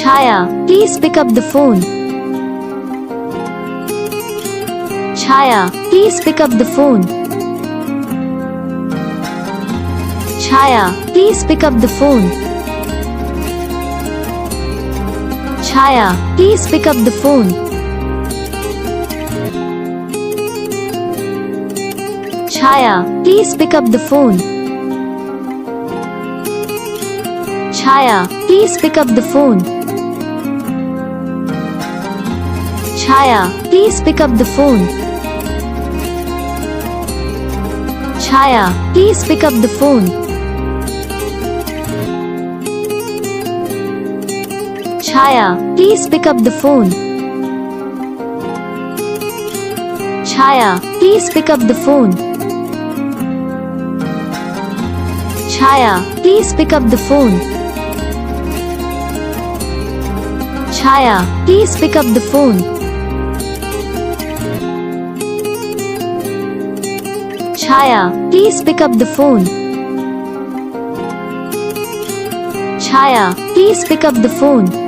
Chhaya, please pick up the phone. Chhaya, please pick up the phone. Chhaya, please pick up the phone. Chhaya, please pick up the phone. Chhaya, please pick up the phone. Chhaya, please pick up the phone. Chhaya, please pick up the phone. Chhaya, please pick up the phone. Chhaya, please pick up the phone. Chhaya, please pick up the phone. Chhaya, please pick up the phone. Chhaya, please pick up the phone. Chhaya, please pick up the phone. Chhaya, please pick up the phone.